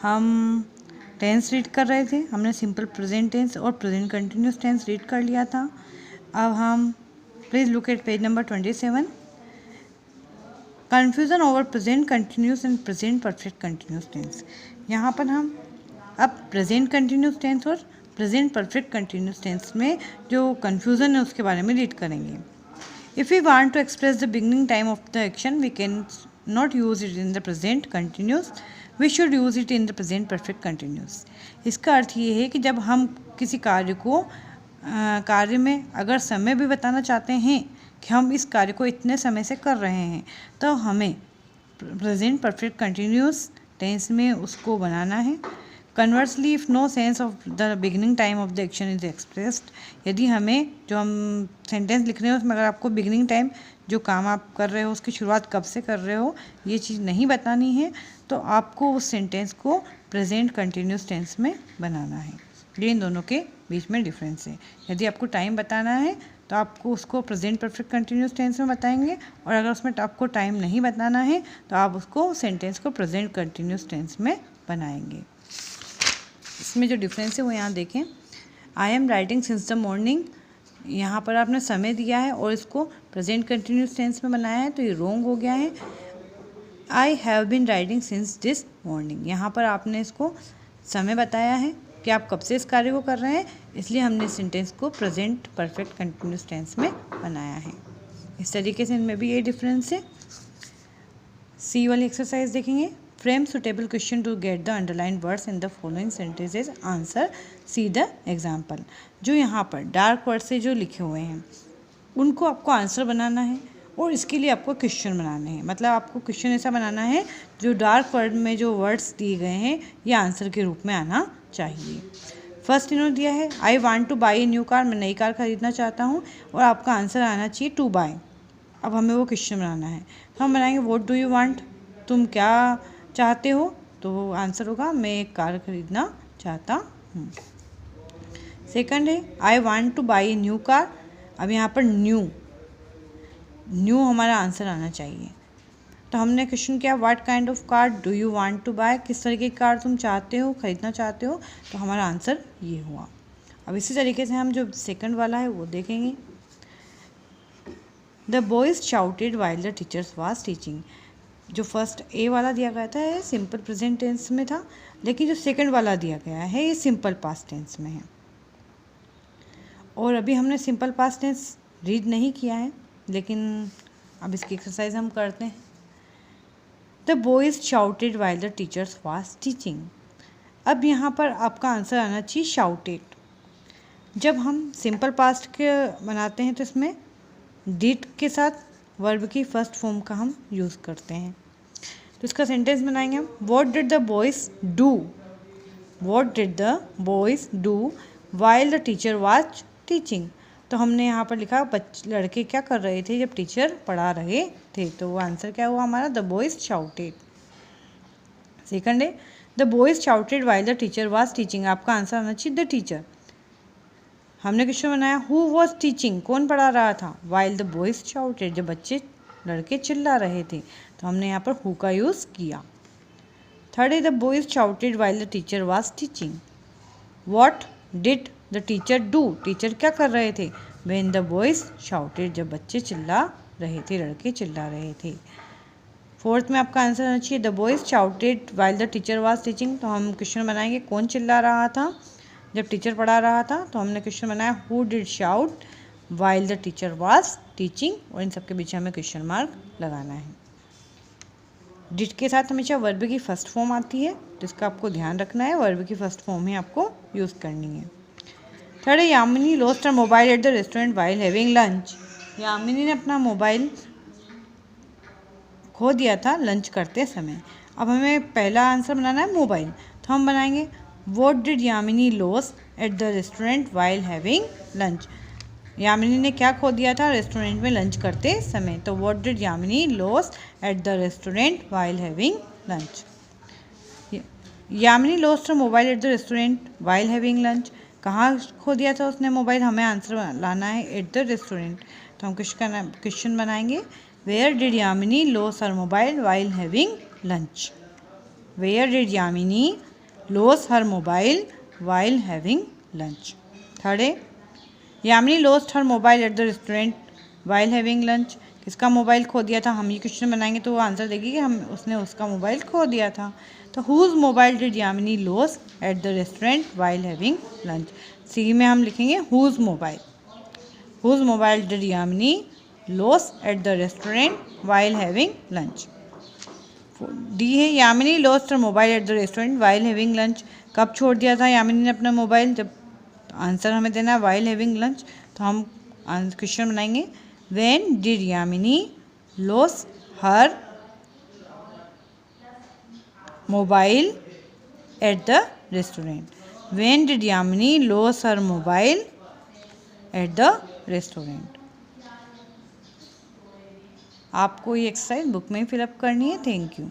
हम tense read कर रहे थे, हमने सिंपल प्रेजेंट टेंस और प्रेजेंट कंटिन्यूस टेंस रीड कर लिया था। अब हम please look at page number 27। Confusion over present continuous and present perfect continuous tense. यहाँ पर हम अब प्रेजेंट कंटिन्यूस टेंस और प्रेजेंट परफेक्ट कंटिन्यूस टेंस में जो कन्फ्यूज़न है उसके बारे में रीड करेंगे। If we want to express the beginning time of the action, we can not use it in the present continuous. We should use it in the present perfect continuous. इसका अर्थ ये है कि जब हम किसी कार्य में अगर समय भी बताना चाहते हैं कि हम इस कार्य को इतने समय से कर रहे हैं, तो हमें प्रेजेंट परफेक्ट कंटिन्यूस टेंस में उसको बनाना है। Conversely, if no sense of the beginning time of the action is expressed, यदि हमें जो हम सेंटेंस लिख रहे हो उसमें अगर आपको बिगिनिंग टाइम जो काम आप कर रहे हो उसकी शुरुआत कब से कर रहे हो ये चीज़ नहीं बतानी है, तो आपको उस सेंटेंस को प्रेजेंट कंटिन्यूस टेंस में बनाना है। ये इन दोनों के बीच में डिफरेंस है। यदि आपको टाइम बताना है तो आपको उसको प्रेजेंट परफेक्ट कंटिन्यूस टेंस में बताएंगे, और अगर उसमें आपको टाइम नहीं बताना है तो आप उसको सेंटेंस को प्रेजेंट कंटिन्यूस टेंस में बनाएंगे। इसमें जो डिफरेंस है वो यहाँ देखें। I am writing since the morning, यहाँ पर आपने समय दिया है और इसको प्रेजेंट कंटिन्यूस टेंस में बनाया है, तो ये रॉन्ग हो गया है। I have been writing since this morning, यहाँ पर आपने इसको समय बताया है कि आप कब से इस कार्य को कर रहे हैं, इसलिए हमने इस सेंटेंस को प्रेजेंट परफेक्ट कंटिन्यूस टेंस में बनाया है। इस तरीके से इनमें भी ये डिफरेंस है। सी वाली एक्सरसाइज देखेंगे। Frame suitable question to get the underline words in the following sentences, answer see the example. जो यहाँ पर डार्क वर्ड से जो लिखे हुए हैं उनको आपको आंसर बनाना है, और इसके लिए आपको क्वेश्चन बनाने हैं। मतलब आपको क्वेश्चन ऐसा बनाना है जो डार्क वर्ड में जो वर्ड्स दिए गए हैं ये आंसर के रूप में आना चाहिए। फर्स्ट इन्होंने दिया है I want two by a new car, मैं नई कार खरीदना चाहता हूँ, और आपका आंसर आना चाहिए टू बाय। अब हमें वो क्वेश्चन बनाना है, तो हम बनाएंगे व्हाट डू यू वांट, तुम क्या चाहते हो, तो आंसर होगा मैं एक कार खरीदना चाहता हूँ। सेकंड है I want two by a new car, अब यहाँ पर न्यू हमारा आंसर आना चाहिए। तो हमने क्वेश्चन किया what kind of car do you want to buy, किस तरीके की कार तुम चाहते हो, खरीदना चाहते हो, तो हमारा आंसर ये हुआ। अब इसी तरीके से हम जो सेकंड वाला है वो देखेंगे। The boys shouted while the teachers was teaching, जो फर्स्ट ए वाला दिया गया था ये सिंपल प्रेजेंट टेंस में था, लेकिन जो सेकंड वाला दिया गया है ये सिंपल पास्ट टेंस में है। और अभी हमने सिंपल पास्ट टेंस रीड नहीं किया है, लेकिन अब इसकी एक्सरसाइज हम करते हैं। The boys shouted while the teachers was teaching, अब यहाँ पर आपका आंसर आना चाहिए शाउटेड। जब हम सिंपल पास्ट के बनाते हैं तो इसमें डिड के साथ वर्ब की फर्स्ट फॉर्म का हम यूज़ करते हैं। तो इसका सेंटेंस बनाएंगे हम what did the boys do, what did the boys do while the teacher was teaching. तो हमने यहाँ पर लिखा लड़के क्या कर रहे थे जब टीचर पढ़ा रहे थे, तो वो आंसर क्या हुआ हमारा द बॉयज शाउटेड। सेकंड है the boys shouted while the teacher was teaching, आपका आंसर आना चाहिए द टीचर। हमने क्वेश्चन बनाया हु वॉज टीचिंग, कौन पढ़ा रहा था, वाइल द बॉयज शाउटेड, जब लड़के चिल्ला रहे थे, तो हमने यहाँ पर हु का यूज़ किया। थर्ड है the boys shouted while the teacher was teaching, what did the teacher do, teacher क्या कर रहे थे, व्हेन द बॉयज शाउटेड, जब बच्चे चिल्ला रहे थे, लड़के चिल्ला रहे थे। फोर्थ में आपका आंसर आना चाहिए the boys shouted while the teacher was teaching, तो हम क्वेश्चन बनाएंगे कौन चिल्ला रहा था जब टीचर पढ़ा रहा था, तो हमने क्वेश्चन बनाया who did shout while the teacher was teaching, और इन सबके बीच हमें क्वेश्चन मार्क लगाना है। डिड के साथ हमेशा वर्ब की फर्स्ट फॉर्म आती है, तो इसका आपको ध्यान रखना है, वर्ब की फर्स्ट फॉर्म ही आपको यूज़ करनी है। थर्ड है Yamini lost her mobile at the restaurant while having lunch, Yamini ने अपना मोबाइल खो दिया था लंच करते समय। अब हमें पहला आंसर बनाना है मोबाइल, तो हम बनाएंगे what did Yamini loss at the restaurant while having lunch, Yamini ने क्या खो दिया था रेस्टोरेंट में लंच करते समय, तो what did Yamini loss at the restaurant while having lunch. Yamini lost her mobile at the restaurant while having lunch, कहाँ खो दिया था उसने मोबाइल, हमें आंसर लाना है एट द रेस्टोरेंट, तो हम क्वेश्चन बनाएंगे where did Yamini lost her mobile while having lunch, where did Yamini lost her mobile while having lunch. Third है Yamini lost her mobile at the restaurant while having lunch. किसका mobile खो दिया था? हम ये क्वेश्चन बनाएंगे तो वो आंसर देगी कि हम उसने उसका मोबाइल खो दिया था. तो whose mobile did Yamini lose at the restaurant while having lunch. सी में हम लिखेंगे whose mobile. Whose mobile did Yamini lose at the restaurant while having lunch. D है Yamini lost her mobile at the restaurant while having lunch. कब छोड़ दिया था यामिनी ने अपना मोबाइल? जब आंसर हमें देना है while having lunch, तो हम क्वेश्चन बनाएंगे when did Yamini lose her mobile at the restaurant. When did Yamini lose her mobile at the restaurant. आपको ये एक्सरसाइज बुक में फिलअप करनी है. Thank you.